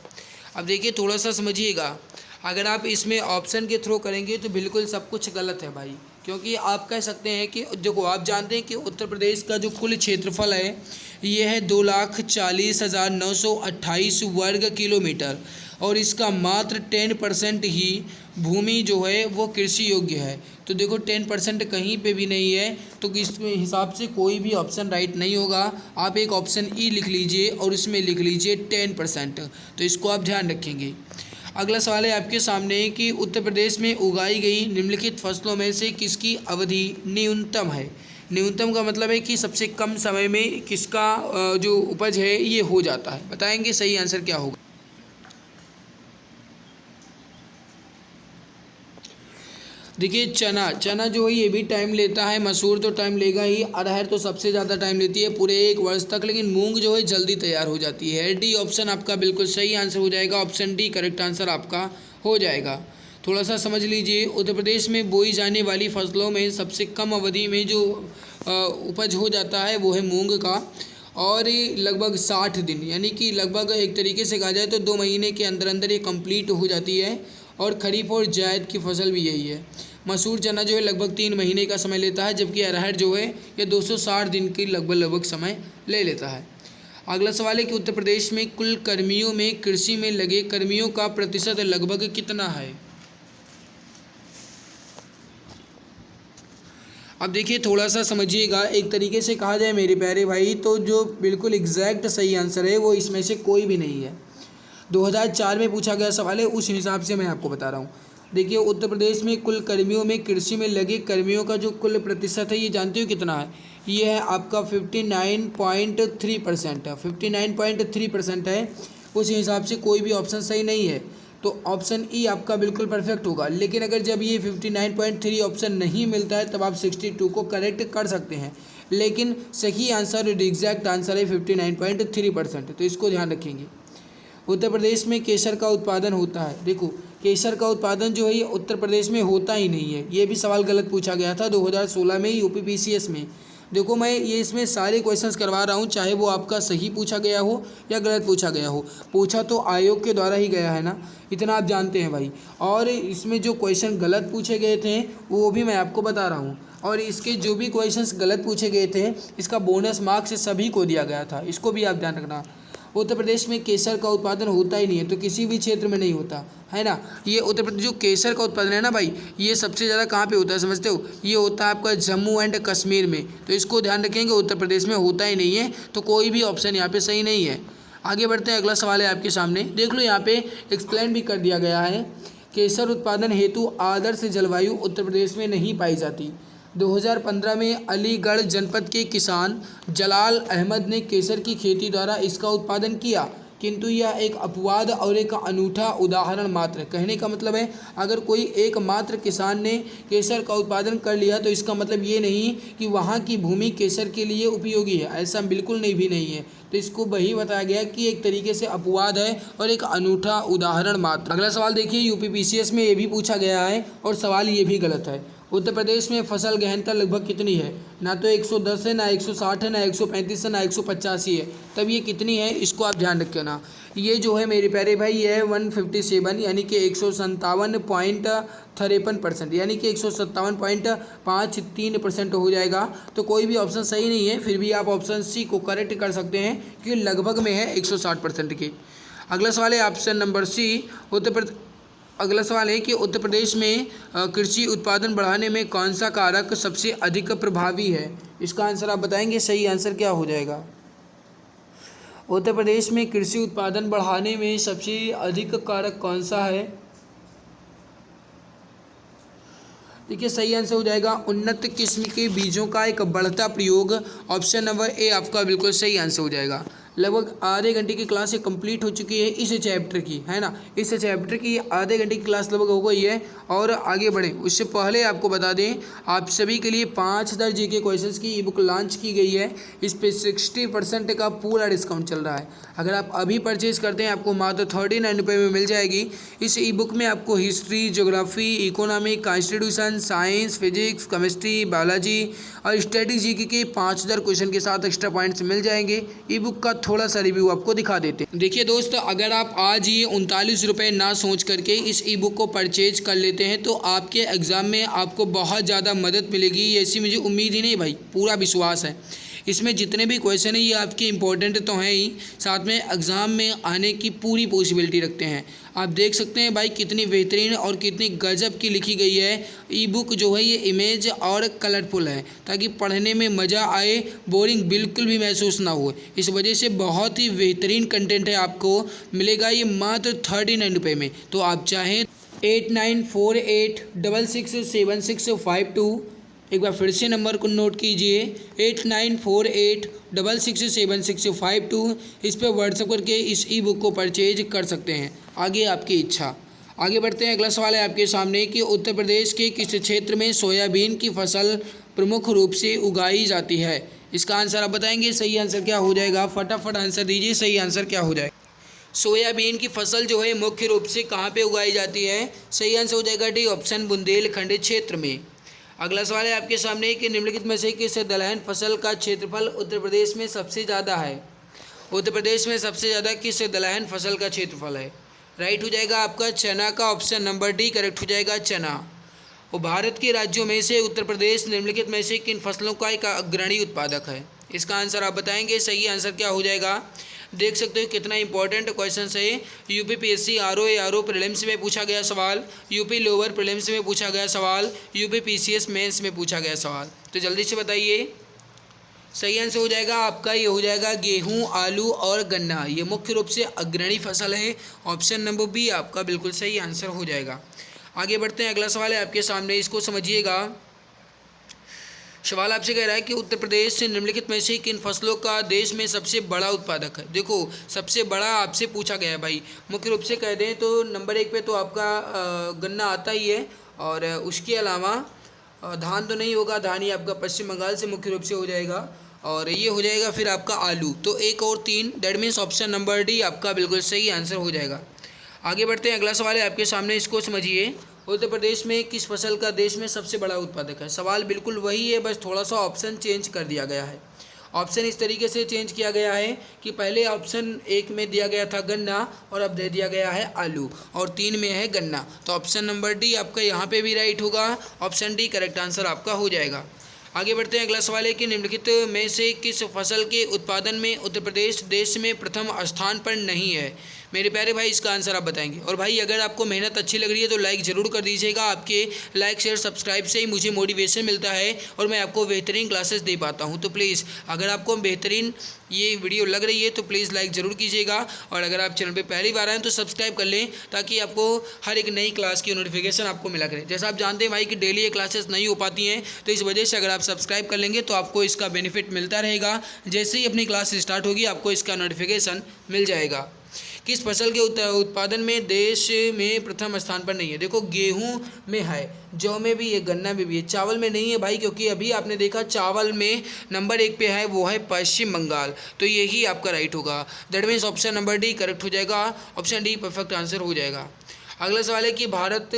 अब देखिए थोड़ा सा समझिएगा, अगर आप इसमें ऑप्शन के थ्रू करेंगे तो बिल्कुल सब कुछ गलत है भाई, क्योंकि आप कह सकते हैं कि देखो आप जानते हैं कि उत्तर प्रदेश का जो कुल क्षेत्रफल है ये है 2,40,928 वर्ग किलोमीटर, और इसका मात्र 10% ही भूमि जो है वो कृषि योग्य है। तो देखो 10% कहीं पे भी नहीं है, तो इस हिसाब से कोई भी ऑप्शन राइट नहीं होगा। आप एक ऑप्शन ई लिख लीजिए और इसमें लिख लीजिए 10%, तो इसको आप ध्यान रखेंगे। अगला सवाल है आपके सामने कि उत्तर प्रदेश में उगाई गई निम्नलिखित फसलों में से किसकी अवधि न्यूनतम है। न्यूनतम का मतलब है कि सबसे कम समय में किसका जो उपज है ये हो जाता है, बताएंगे सही आंसर क्या होगा। देखिए चना जो है ये भी टाइम लेता है, मसूर तो टाइम लेगा ही, अरहर तो सबसे ज़्यादा टाइम लेती है पूरे 1 वर्ष तक, लेकिन मूंग जो है जल्दी तैयार हो जाती है। डी ऑप्शन आपका बिल्कुल सही आंसर हो जाएगा, ऑप्शन डी करेक्ट आंसर आपका हो जाएगा। थोड़ा सा समझ लीजिए, उत्तर प्रदेश में बोई जाने वाली फसलों में सबसे कम अवधि में जो उपज हो जाता है वो है मूँग का, और लगभग 60 दिन, यानी कि लगभग एक तरीके से कहा जाए तो 2 महीने के अंदर अंदर ये कंप्लीट हो जाती है। और खरीफ और जायद की फसल भी यही है। मसूर चना जो है लगभग 3 महीने का समय लेता है, जबकि अरहर जो है ये 260 दिन की लगभग समय ले लेता है। अगला सवाल है कि उत्तर प्रदेश में कुल कर्मियों में कृषि में लगे कर्मियों का प्रतिशत लगभग कितना है। अब देखिए थोड़ा सा समझिएगा, एक तरीके से कहा जाए मेरे प्यारे भाई तो जो बिल्कुल एग्जैक्ट सही आंसर है वो इसमें से कोई भी नहीं है। 2004 में पूछा गया सवाल है, उस हिसाब से मैं आपको बता रहा हूँ। देखिए उत्तर प्रदेश में कुल कर्मियों में कृषि में लगे कर्मियों का जो कुल प्रतिशत है ये जानते हो कितना है। ये है आपका 59.3% है, 59.3% है उस हिसाब से कोई भी ऑप्शन सही नहीं है, तो ऑप्शन ई आपका बिल्कुल परफेक्ट होगा। लेकिन अगर जब ये 59.3 ऑप्शन नहीं मिलता है तब आप 62 को करेक्ट कर सकते हैं, लेकिन सही आंसर और एग्जैक्ट आंसर है 59.3%, तो इसको ध्यान रखेंगे। उत्तर प्रदेश में केसर का उत्पादन होता है। देखो, केसर का उत्पादन जो है ये उत्तर प्रदेश में होता ही नहीं है। ये भी सवाल गलत पूछा गया था 2016 में यूपीपीसीएस में। देखो, मैं ये इसमें सारे क्वेश्चंस करवा रहा हूँ, चाहे वो आपका सही पूछा गया हो या गलत पूछा गया हो। पूछा तो आयोग के द्वारा ही गया है ना, इतना आप जानते हैं भाई। और इसमें जो क्वेश्चन गलत पूछे गए थे वो भी मैं आपको बता रहा हूँ, और इसके जो भी क्वेश्चंस गलत पूछे गए थे इसका बोनस मार्क्स सभी को दिया गया था, इसको भी आप ध्यान रखना। उत्तर प्रदेश में केसर का उत्पादन होता ही नहीं है, तो किसी भी क्षेत्र में नहीं होता है ना। ये उत्तर प्रदेश जो केसर का उत्पादन है ना भाई, ये सबसे ज़्यादा कहाँ पे होता है समझते हो? ये होता है आपका जम्मू एंड कश्मीर में, तो इसको ध्यान रखेंगे, उत्तर प्रदेश में होता ही नहीं है, तो कोई भी ऑप्शन यहाँ पे सही नहीं है। आगे बढ़ते हैं, अगला सवाल है आपके सामने, देख लो यहाँ पे एक्सप्लेन भी कर दिया गया है। केसर उत्पादन हेतु आदर्श जलवायु उत्तर प्रदेश में नहीं पाई जाती। 2015 में अलीगढ़ जनपद के किसान जलाल अहमद ने केसर की खेती द्वारा इसका उत्पादन किया, किंतु यह एक अपवाद और एक अनूठा उदाहरण मात्र। कहने का मतलब है, अगर कोई एकमात्र किसान ने केसर का उत्पादन कर लिया तो इसका मतलब ये नहीं कि वहाँ की भूमि केसर के लिए उपयोगी है, ऐसा बिल्कुल भी नहीं है। तो इसको वही बताया गया कि एक तरीके से अपवाद है और एक अनूठा उदाहरण मात्र। अगला सवाल देखिए, यूपीपीसीएस में ये भी पूछा गया है और सवाल ये भी गलत है। उत्तर प्रदेश में फसल गहनता लगभग कितनी है? ना तो 110 है, ना 160 है, ना 135 है, ना 185 है। तब ये कितनी है, इसको आप ध्यान रखना। ये जो है मेरे प्यारे भाई, ये है 157, यानी कि 157.53%, यानी कि 157.53% हो जाएगा। तो कोई भी ऑप्शन सही नहीं है, फिर भी आप ऑप्शन सी को करेक्ट कर सकते हैं क्योंकि लगभग में है 160% के। अगला सवाल है ऑप्शन नंबर सी। अगला सवाल है कि उत्तर प्रदेश में कृषि उत्पादन बढ़ाने में कौन सा कारक सबसे अधिक प्रभावी है? इसका आंसर आप बताएंगे, सही आंसर क्या हो जाएगा? उत्तर प्रदेश में कृषि उत्पादन बढ़ाने में सबसे अधिक कारक कौन सा है? देखिए, सही आंसर हो जाएगा उन्नत किस्म के बीजों का एक बढ़ता प्रयोग। ऑप्शन नंबर ए आपका बिल्कुल सही आंसर हो जाएगा। लगभग आधे घंटे की क्लास कंप्लीट हो चुकी है इस चैप्टर की, है ना। इस चैप्टर की आधे घंटे की क्लास लगभग हो गई है और आगे बढ़ें उससे पहले आपको बता दें, आप सभी के लिए 5000 जीके क्वेश्चंस की ई बुक लॉन्च की गई है। इस पर 60% का पूरा डिस्काउंट चल रहा है। अगर आप अभी परचेज करते हैं आपको मात्र 39 रुपये में मिल जाएगी। इस ई बुक में आपको history, geography, economic, constitution, science, physics, chemistry, biology और स्टैटिक जीके के 5000 क्वेश्चन के साथ एक्स्ट्रा पॉइंट्स मिल जाएंगे। ई बुक का थोड़ा सा रिव्यू आपको दिखा देते हैं। देखिए दोस्त, अगर आप आज ये 39 रुपये ना सोच करके इस ई बुक को परचेज कर लेते हैं तो आपके एग्ज़ाम में आपको बहुत ज़्यादा मदद मिलेगी, ऐसी मुझे उम्मीद ही नहीं भाई, पूरा विश्वास है। इसमें जितने भी क्वेश्चन हैं ये आपके इम्पोर्टेंट तो हैं ही, साथ में एग्ज़ाम में आने की पूरी पॉसिबिलिटी रखते हैं। आप देख सकते हैं भाई कितनी बेहतरीन और कितनी गजब की लिखी गई है। ई बुक जो है ये इमेज और कलरफुल है ताकि पढ़ने में मज़ा आए, बोरिंग बिल्कुल भी महसूस ना हो। इस वजह से बहुत ही बेहतरीन कंटेंट है, आपको मिलेगा ये मात्र 39 रुपये में। तो आप चाहें 8948667652, एक बार फिर से नंबर को नोट कीजिए 8948667652, इस पर व्हाट्सएप करके इस ई बुक को परचेज कर सकते हैं। आगे आपकी इच्छा। आगे बढ़ते हैं, अगला सवाल है आपके सामने कि उत्तर प्रदेश के किस क्षेत्र में सोयाबीन की फसल प्रमुख रूप से उगाई जाती है? इसका आंसर आप बताएंगे, सही आंसर क्या हो जाएगा? फटाफट आंसर दीजिए, सही आंसर क्या हो जाएगा? सोयाबीन की फसल जो है मुख्य रूप से कहाँ पे उगाई जाती है? सही आंसर हो जाएगा डी ऑप्शन, बुंदेलखंड क्षेत्र में। अगला सवाल है आपके सामने कि निम्नलिखित में से किस दलहन फसल का क्षेत्रफल उत्तर प्रदेश में सबसे ज़्यादा है? उत्तर प्रदेश में सबसे ज़्यादा किस दलहन फसल का क्षेत्रफल है? राइट हो जाएगा आपका चना का ऑप्शन नंबर डी करेक्ट हो जाएगा, चना। और भारत के राज्यों में से उत्तर प्रदेश निम्नलिखित में से किन फसलों का एक अग्रणी उत्पादक है? इसका आंसर आप बताएंगे, सही आंसर क्या हो जाएगा? देख सकते हो कितना इंपॉर्टेंट क्वेश्चन है। यूपीपीएससी आरओ प्रीलिम्स में पूछा गया सवाल, यूपी लोअर प्रीलिम्स में पूछा गया सवाल, यूपीपीसीएस मेंस में पूछा गया सवाल। तो जल्दी से बताइए, सही आंसर हो जाएगा आपका, ये हो जाएगा गेहूं, आलू और गन्ना। ये मुख्य रूप से अग्रणी फसल है। ऑप्शन नंबर बी आपका बिल्कुल सही आंसर हो जाएगा। आगे बढ़ते हैं, अगला सवाल है आपके सामने, इसको समझिएगा। सवाल आपसे कह रहा है कि उत्तर प्रदेश निम्नलिखित में से किन फसलों का देश में सबसे बड़ा उत्पादक है। देखो सबसे बड़ा आपसे पूछा गया है भाई। मुख्य रूप से कह दें तो नंबर 1 पे तो आपका गन्ना आता ही है, और उसके अलावा धान तो नहीं होगा, धान ही आपका पश्चिम बंगाल से मुख्य रूप से हो जाएगा, और ये हो जाएगा फिर आपका आलू। तो 1 और 3 that means option number D आपका बिल्कुल सही आंसर हो जाएगा। आगे बढ़ते हैं, अगला सवाल है आपके सामने, इसको समझिए। उत्तर प्रदेश में किस फसल का देश में सबसे बड़ा उत्पादक है। सवाल बिल्कुल वही है, बस थोड़ा सा ऑप्शन चेंज कर दिया गया है। ऑप्शन इस तरीके से चेंज किया गया है कि पहले ऑप्शन 1 में दिया गया था गन्ना, और अब दे दिया गया है आलू, और 3 में है गन्ना। तो ऑप्शन नंबर डी आपका यहाँ पे भी राइट होगा, ऑप्शन डी करेक्ट आंसर आपका हो जाएगा। आगे बढ़ते हैं, अगला सवाल है कि निम्नलिखित में से किस फसल के उत्पादन में उत्तर प्रदेश देश में प्रथम स्थान पर नहीं है। मेरे प्यारे भाई इसका आंसर आप बताएंगे। और भाई अगर आपको मेहनत अच्छी लग रही है तो लाइक ज़रूर कर दीजिएगा। आपके लाइक शेयर सब्सक्राइब से ही मुझे मोटिवेशन मिलता है और मैं आपको बेहतरीन क्लासेस दे पाता हूं। तो प्लीज़ अगर आपको बेहतरीन ये वीडियो लग रही है तो प्लीज़ लाइक ज़रूर कीजिएगा, और अगर आप चैनल पे पहली बार आएँ तो सब्सक्राइब कर लें, ताकि आपको हर एक नई क्लास की नोटिफिकेशन आपको मिला करे। जैसा आप जानते हैं भाई कि डेली ये क्लासेस नहीं हो पाती हैं, तो इस वजह से अगर आप सब्सक्राइब कर लेंगे तो आपको इसका बेनिफिट मिलता रहेगा। जैसे ही अपनी क्लास स्टार्ट होगी आपको इसका नोटिफिकेशन मिल जाएगा। किस फसल के उत्पादन में देश में प्रथम स्थान पर नहीं है। देखो गेहूं में है, जौ में भी है, गन्ना में भी है, चावल में नहीं है भाई, क्योंकि अभी आपने देखा चावल में नंबर 1 पे है, वो है पश्चिम बंगाल। तो यही आपका राइट होगा, that means option number D correct हो जाएगा, ऑप्शन डी परफेक्ट आंसर हो जाएगा। अगला सवाल है कि भारत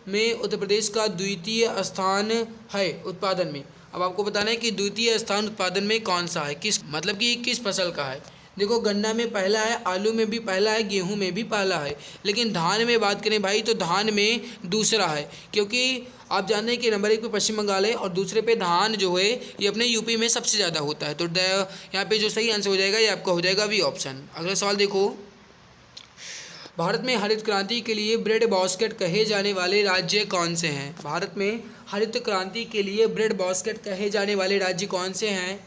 में उत्तर प्रदेश का द्वितीय स्थान है उत्पादन में। अब आपको बताना है कि द्वितीय स्थान उत्पादन में कौन सा है, किस मतलब कि किस फसल का है। देखो गन्ना में पहला है, आलू में भी पहला है, गेहूं में भी पहला है, लेकिन धान में बात करें भाई तो धान में दूसरा है, क्योंकि आप जानते हैं कि नंबर 1 पे पश्चिम बंगाल है और दूसरे पे धान जो है ये अपने यूपी में सबसे ज़्यादा होता है। तो यहाँ पे जो सही आंसर हो जाएगा ये आपका हो जाएगा बी ऑप्शन। अगला सवाल देखो, भारत में हरित क्रांति के लिए ब्रेड बास्केट कहे जाने वाले राज्य कौन से हैं। भारत में हरित क्रांति के लिए ब्रेड बास्केट कहे जाने वाले राज्य कौन से हैं।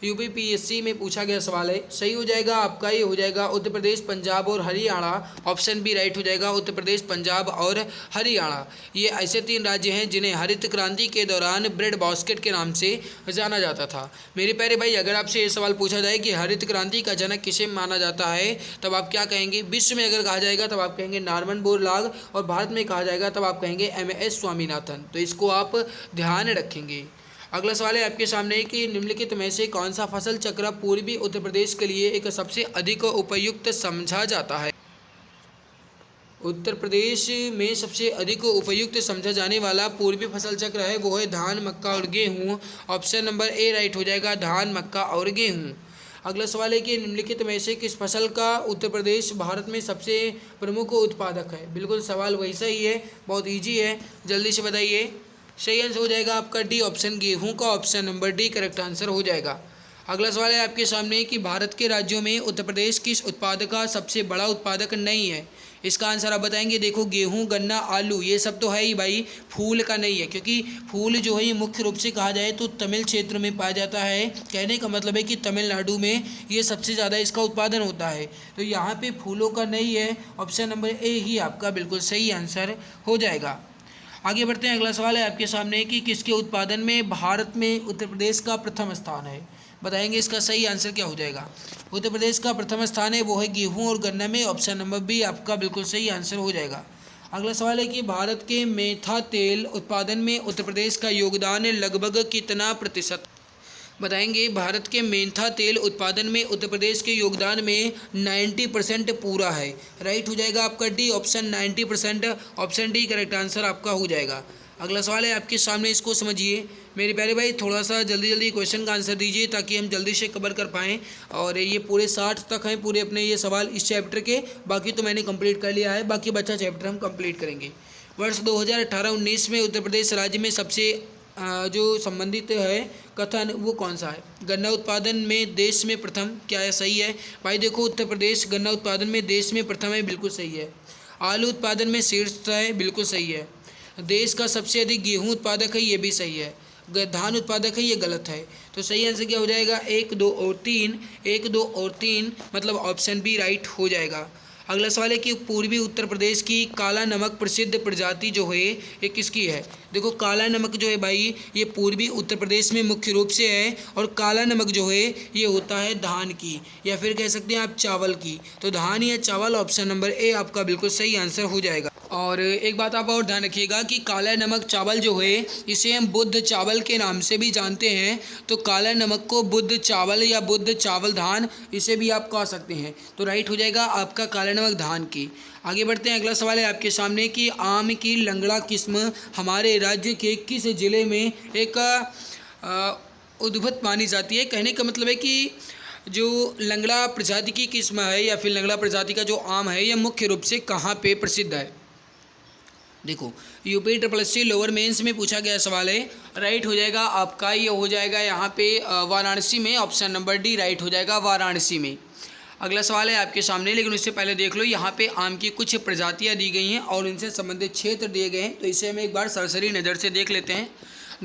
यूपीपीएससी में पूछा गया सवाल है। सही हो जाएगा आपका, ये हो जाएगा उत्तर प्रदेश, पंजाब और हरियाणा। ऑप्शन बी राइट हो जाएगा, उत्तर प्रदेश, पंजाब और हरियाणा। ये ऐसे 3 राज्य हैं जिन्हें हरित क्रांति के दौरान ब्रेड बास्केट के नाम से जाना जाता था। मेरे प्यारे भाई अगर आपसे ये सवाल पूछा जाए कि हरित क्रांति का जनक किसे माना जाता है, तब आप क्या कहेंगे। विश्व में अगर कहा जाएगा तब आप कहेंगे नॉर्मन बोरलॉग, और भारत में कहा जाएगा तब आप कहेंगे MS स्वामीनाथन। तो इसको आप ध्यान रखेंगे। अगला सवाल है आपके सामने कि निम्नलिखित में से कौन सा फसल चक्र पूर्वी उत्तर प्रदेश के लिए एक सबसे अधिक उपयुक्त समझा जाता है। उत्तर प्रदेश में सबसे अधिक उपयुक्त समझा जाने वाला पूर्वी फसल चक्र है वो है धान, मक्का और गेहूँ। ऑप्शन नंबर ए राइट हो जाएगा, धान, मक्का और गेहूँ। अगला सवाल है कि निम्नलिखित में से किस फसल का उत्तर प्रदेश भारत में सबसे प्रमुख उत्पादक है। बिल्कुल सवाल वैसा ही है, बहुत ईजी है, जल्दी से बताइए। सही आंसर हो जाएगा आपका डी ऑप्शन, गेहूं का option number D correct answer हो जाएगा। अगला सवाल है आपके सामने कि भारत के राज्यों में उत्तर प्रदेश किस उत्पाद का सबसे बड़ा उत्पादक नहीं है। इसका आंसर आप बताएंगे। देखो गेहूं, गन्ना, आलू ये सब तो है ही भाई, फूल का नहीं है, क्योंकि फूल जो है ये मुख्य रूप से कहा जाए तो तमिल क्षेत्र में पाया जाता है। कहने का मतलब है कि तमिलनाडु में ये सबसे ज़्यादा इसका उत्पादन होता है। तो यहाँ पे फूलों का नहीं है, ऑप्शन नंबर ए ही आपका बिल्कुल सही आंसर हो जाएगा। आगे बढ़ते हैं, अगला सवाल है आपके सामने कि किसके उत्पादन में भारत में उत्तर प्रदेश का प्रथम स्थान है। बताएंगे इसका सही आंसर क्या हो जाएगा। उत्तर प्रदेश का प्रथम स्थान है वो है गेहूं और गन्ना में, ऑप्शन नंबर बी आपका बिल्कुल सही आंसर हो जाएगा। अगला सवाल है कि भारत के मेथा तेल उत्पादन में उत्तर प्रदेश का योगदान लगभग कितना प्रतिशत। बताएंगे भारत के मेंथा तेल उत्पादन में उत्तर प्रदेश के योगदान में 90% पूरा है। राइट हो जाएगा आपका D option 90%, option D correct answer आपका हो जाएगा। अगला सवाल है आपके सामने, इसको समझिए मेरे प्यारे भाई। थोड़ा सा जल्दी क्वेश्चन का आंसर दीजिए ताकि हम जल्दी से कवर कर पाएँ। और ये पूरे 60 तक हैं पूरे अपने ये सवाल इस चैप्टर के, बाकी तो मैंने कंप्लीट कर लिया है, बाकी बचा चैप्टर हम कंप्लीट करेंगे। वर्ष 2018-19 में उत्तर प्रदेश राज्य में सबसे जो संबंधित है कथन वो कौन सा है। गन्ना उत्पादन में देश में प्रथम, क्या है सही है भाई। देखो उत्तर प्रदेश गन्ना उत्पादन में देश में प्रथम है, बिल्कुल सही है। आलू उत्पादन में शीर्ष है, बिल्कुल सही है। देश का सबसे अधिक गेहूं उत्पादक है, ये भी सही है। धान उत्पादक है, ये गलत है। तो सही आंसर क्या हो जाएगा, 1, 2 और 3, 1, 2 और 3 मतलब ऑप्शन बी राइट हो जाएगा। अगला सवाल है कि पूर्वी उत्तर प्रदेश की काला नमक प्रसिद्ध प्रजाति जो है ये किसकी है। देखो काला नमक जो है भाई ये पूर्वी उत्तर प्रदेश में मुख्य रूप से है, और काला नमक जो है ये होता है धान की, या फिर कह सकते हैं आप चावल की। तो धान या चावल, ऑप्शन नंबर ए आपका बिल्कुल सही आंसर हो जाएगा। और एक बात आप और ध्यान रखिएगा कि काला नमक चावल जो है इसे हम बुद्ध चावल के नाम से भी जानते हैं। तो काला नमक को बुद्ध चावल या बुद्ध चावल धान इसे भी आप कह सकते हैं। तो राइट हो जाएगा आपका काला नमक धान की। आगे बढ़ते हैं, अगला सवाल है आपके सामने कि आम की लंगड़ा किस्म हमारे राज्य के किस जिले में एक उद्भूत मानी जाती है। कहने का मतलब है कि जो लंगड़ा प्रजाति की किस्म है या फिर लंगड़ा प्रजाति का जो आम है यह मुख्य रूप से कहाँ पे प्रसिद्ध है। देखो UP triple SC lower mains में पूछा गया सवाल है। राइट हो जाएगा आपका, ये हो जाएगा यहाँ पे वाराणसी में, ऑप्शन नंबर डी राइट हो जाएगा वाराणसी में। अगला सवाल है आपके सामने, लेकिन उससे पहले देख लो यहाँ पे आम की कुछ प्रजातियाँ दी गई हैं और इनसे संबंधित क्षेत्र दिए गए हैं। तो इसे हम एक बार सरसरी नज़र से देख लेते हैं।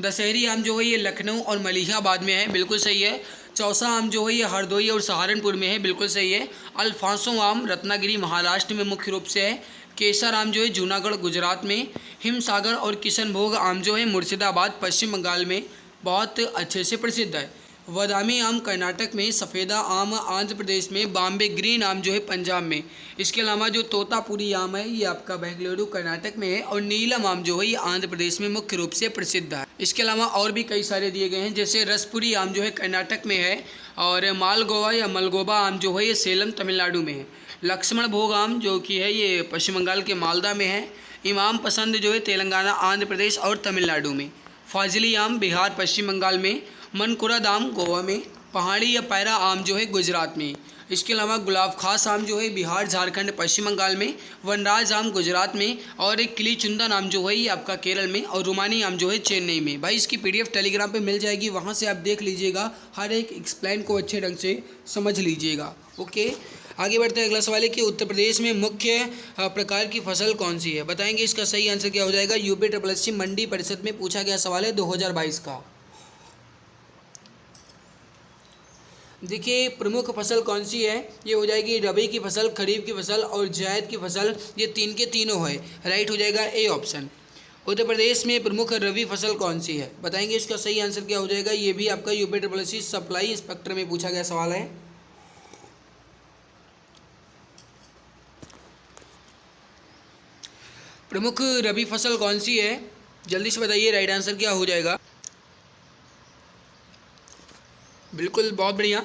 दशहरी आम जो है ये लखनऊ और मलिहाबाद में है, बिल्कुल सही है। चौसा आम जो है ये हरदोई और सहारनपुर में है, बिल्कुल सही है। अल्फांसो आम रत्नागिरी महाराष्ट्र में मुख्य रूप से है। केसर आम जो है जूनागढ़ गुजरात में। हिमसागर और किशनभोग आम जो है मुर्शिदाबाद पश्चिम बंगाल में बहुत अच्छे से प्रसिद्ध है। बादामी आम कर्नाटक में, सफ़ेदा आम आंध्र प्रदेश में, बॉम्बे ग्रीन आम जो है पंजाब में। इसके अलावा जो तोतापुरी आम है ये आपका बेंगलुरु कर्नाटक में है, और नीलम आम जो है ये आंध्र प्रदेश में मुख्य रूप से प्रसिद्ध है। इसके अलावा और भी कई सारे दिए गए हैं, जैसे रसपुरी आम जो है कर्नाटक में है, और मालगोवा या मलगोबा आम जो है ये सेलम तमिलनाडु में है। लक्ष्मण भोग आम जो कि है ये पश्चिम बंगाल के मालदा में है। इमाम पसंद जो है तेलंगाना, आंध्र प्रदेश और तमिलनाडु में। फाजिली आम बिहार पश्चिम बंगाल में। मनकुराद आम गोवा में। पहाड़ी या पैरा आम जो है गुजरात में। इसके अलावा गुलाब खास आम जो है बिहार झारखंड पश्चिम बंगाल में। वनराज आम गुजरात में, और एक किली चुंदन आम जो है ये आपका केरल में, और रुमानी आम जो है चेन्नई में। भाई इसकी पीडीएफ टेलीग्राम पे मिल जाएगी, वहाँ से आप देख लीजिएगा, हर एक एक्सप्लेन को अच्छे ढंग से समझ लीजिएगा। ओके, आगे बढ़ते हैं। अगला सवाल है कि उत्तर प्रदेश में मुख्य प्रकार की फसल कौन सी है। बताएंगे इसका सही आंसर क्या हो जाएगा। यूपी ट्रिपल एससी मंडी परिषद में पूछा गया सवाल है 2022 का। देखिए प्रमुख फसल कौन सी है, ये हो जाएगी रबी की फसल, खरीफ की फसल और जायद की फसल, ये तीन के तीनों है। राइट हो जाएगा ए ऑप्शन। उत्तर प्रदेश में प्रमुख रबी फसल कौन सी है। बताएंगे इसका सही आंसर क्या हो जाएगा। ये भी आपका UP triple SC supply inspector में पूछा गया सवाल है। प्रमुख रबी फसल कौन सी है, जल्दी से बताइए, राइट आंसर क्या हो जाएगा। बिल्कुल बहुत बढ़िया,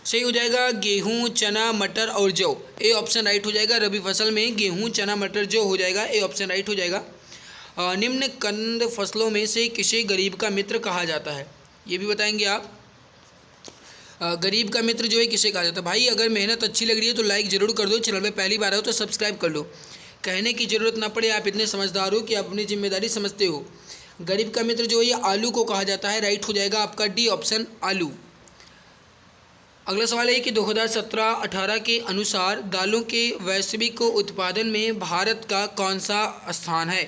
सही हो जाएगा गेहूं, चना, मटर और जौ। ए ऑप्शन राइट हो जाएगा। रबी फसल में गेहूं, चना, मटर, जौ हो जाएगा। ए ऑप्शन राइट हो जाएगा। निम्न कंद फसलों में से किसे गरीब का मित्र कहा जाता है, ये भी बताएंगे आप। गरीब का मित्र जो है किसे कहा जाता है। भाई अगर मेहनत अच्छी लग रही है तो लाइक ज़रूर कर दो, चैनल पे पहली बार हो तो सब्सक्राइब कर लो। कहने की ज़रूरत ना पड़े, आप इतने समझदार हो कि आप अपनी जिम्मेदारी समझते हो। गरीब का मित्र जो है ये आलू को कहा जाता है। राइट हो जाएगा आपका डी ऑप्शन आलू। अगला सवाल है कि 2017-18 के अनुसार दालों के वैश्विक उत्पादन में भारत का कौन सा स्थान है।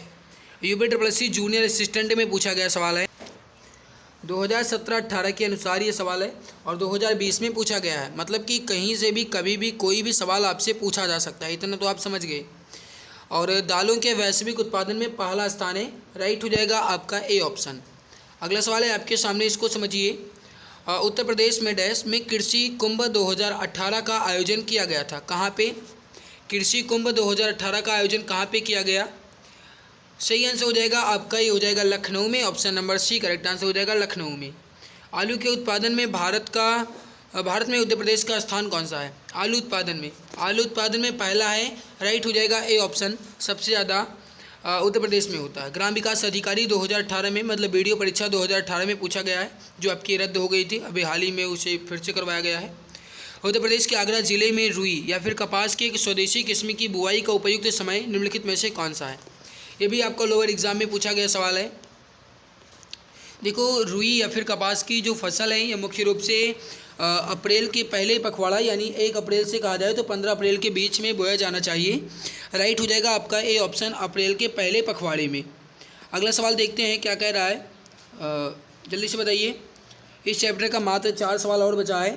UP triple SC junior assistant में पूछा गया सवाल है। 2017-18 के अनुसार ये सवाल है, और 2020 में पूछा गया है। मतलब कि कहीं से भी कभी भी कोई भी सवाल आपसे पूछा जा सकता है, इतना तो आप समझ गए। और दालों के वैश्विक उत्पादन में पहला स्थान है। राइट हो जाएगा आपका ए ऑप्शन। अगला सवाल है आपके सामने, इसको समझिए। उत्तर प्रदेश में डैश में कृषि कुंभ 2018 का आयोजन किया गया था। कहाँ पे कृषि कुंभ 2018 का आयोजन कहाँ पे किया गया। सही आंसर हो जाएगा आपका, ये हो जाएगा लखनऊ में। Option number C correct answer हो जाएगा लखनऊ में। आलू के उत्पादन में भारत में उत्तर प्रदेश का स्थान कौन सा है। आलू उत्पादन में पहला है। राइट हो जाएगा ए ऑप्शन। सबसे ज़्यादा उत्तर प्रदेश में होता है। ग्राम विकास अधिकारी 2018 में, मतलब वीडियो परीक्षा 2018 में पूछा गया है, जो आपकी रद्द हो गई थी, अभी हाल ही में उसे फिर से करवाया गया है। उत्तर प्रदेश के आगरा जिले में रुई या फिर कपास की एक स्वदेशी किस्म की बुआई का उपयुक्त समय निम्नलिखित में से कौन सा है। ये भी आपका लोअर एग्जाम में पूछा गया सवाल है। देखो रुई या फिर कपास की जो फसल है ये मुख्य रूप से अप्रैल के पहले पखवाड़ा यानी 1 अप्रैल से कहा जाए तो 15 अप्रैल के बीच में बोया जाना चाहिए। राइट हो जाएगा आपका ए ऑप्शन, अप्रैल के पहले पखवाड़े में। अगला सवाल देखते हैं क्या कह रहा है, जल्दी से बताइए। इस चैप्टर का मात्र 4 सवाल और बचा है।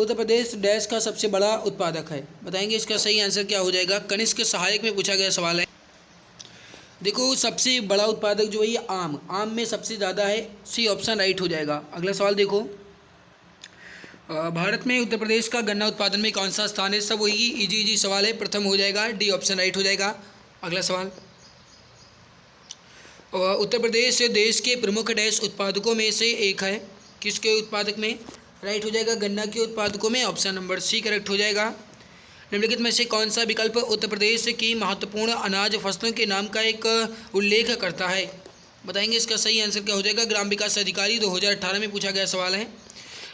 उत्तर प्रदेश डैश का सबसे बड़ा उत्पादक है? बताएंगे इसका सही आंसर क्या हो जाएगा। कनिष्क सहायक में पूछा गया सवाल है। देखो सबसे बड़ा उत्पादक जो है ये आम में सबसे ज़्यादा है, सी ऑप्शन राइट हो जाएगा। अगला सवाल देखो, भारत में उत्तर प्रदेश का गन्ना उत्पादन में कौन सा स्थान है? सब वही इजी सवाल है, प्रथम हो जाएगा, डी ऑप्शन राइट हो जाएगा। अगला सवाल, उत्तर प्रदेश देश के प्रमुख डैश उत्पादकों में से एक है, किसके उत्पादक में? राइट हो जाएगा गन्ना के उत्पादकों में, ऑप्शन नंबर सी करेक्ट हो जाएगा। निम्नलिखित में से कौन सा विकल्प उत्तर प्रदेश की महत्वपूर्ण अनाज फसलों के नाम का एक उल्लेख करता है? बताएंगे इसका सही आंसर क्या हो जाएगा। ग्राम विकास अधिकारी 2018 में पूछा गया सवाल है।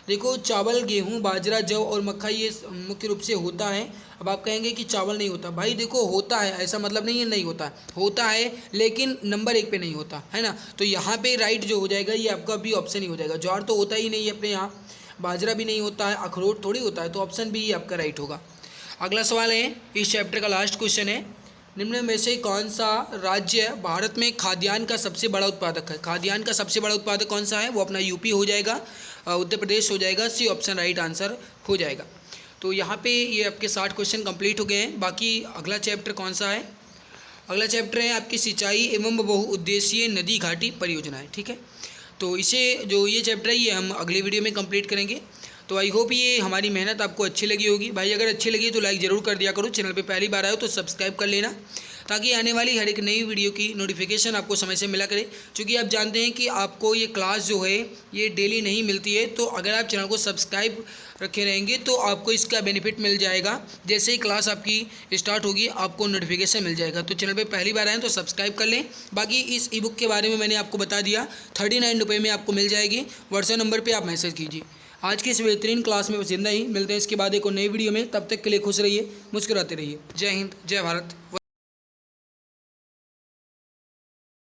देखो चावल, गेहूं, बाजरा, जौ और मक्का ये मुख्य रूप से होता है। अब आप कहेंगे कि चावल नहीं होता, भाई देखो होता है, ऐसा मतलब नहीं है नहीं होता, होता है लेकिन नंबर 1 पे नहीं होता है ना। तो यहाँ पे राइट जो हो जाएगा ये आपका बी ऑप्शन ही हो जाएगा। ज्वार तो होता ही नहीं है अपने यहाँ, बाजरा भी नहीं होता है, अखरोट थोड़ी होता है, तो ऑप्शन बी आपका राइट होगा। अगला सवाल है, इस चैप्टर का लास्ट क्वेश्चन है, निम्न में से कौन सा राज्य भारत में खाद्यान्न का सबसे बड़ा उत्पादक है? खाद्यान्न का सबसे बड़ा उत्पादक कौन सा है? वो अपना यूपी हो जाएगा, उत्तर प्रदेश हो जाएगा, सी ऑप्शन राइट आंसर हो जाएगा। तो यहाँ पे ये आपके 60 क्वेश्चन कंप्लीट हो गए हैं। बाकी अगला चैप्टर कौन सा है? अगला चैप्टर है आपकी सिंचाई एवं बहुउद्देशीय नदी घाटी परियोजनाएं, ठीक है। तो इसे जो ये चैप्टर है ये हम अगले वीडियो में कंप्लीट करेंगे। तो आई होप ये हमारी मेहनत आपको अच्छी लगी होगी। भाई अगर अच्छी लगी तो लाइक ज़रूर कर दिया करो, चैनल पे पहली बार आए हो तो सब्सक्राइब कर लेना, ताकि आने वाली हर एक नई वीडियो की नोटिफिकेशन आपको समय से मिला करे। क्योंकि आप जानते हैं कि आपको ये क्लास जो है ये डेली नहीं मिलती है, तो अगर आप चैनल को सब्सक्राइब रखे रहेंगे तो आपको इसका बेनिफिट मिल जाएगा। जैसे ही क्लास आपकी स्टार्ट होगी आपको नोटिफिकेशन मिल जाएगा। तो चैनल पे पहली बार आए तो सब्सक्राइब कर लें। बाकी इस ई बुक के बारे में मैंने आपको बता दिया, 39 रुपये में आपको मिल जाएगी। व्हाट्सएप नंबर पर आप मैसेज कीजिए। आज की इस बेहतरीन क्लास में बस इतना ही, मिलते हैं इसके बाद एक और नई वीडियो में। तब तक के लिए खुश रहिए, मुस्कुराते रहिए। जय हिंद, जय भारत।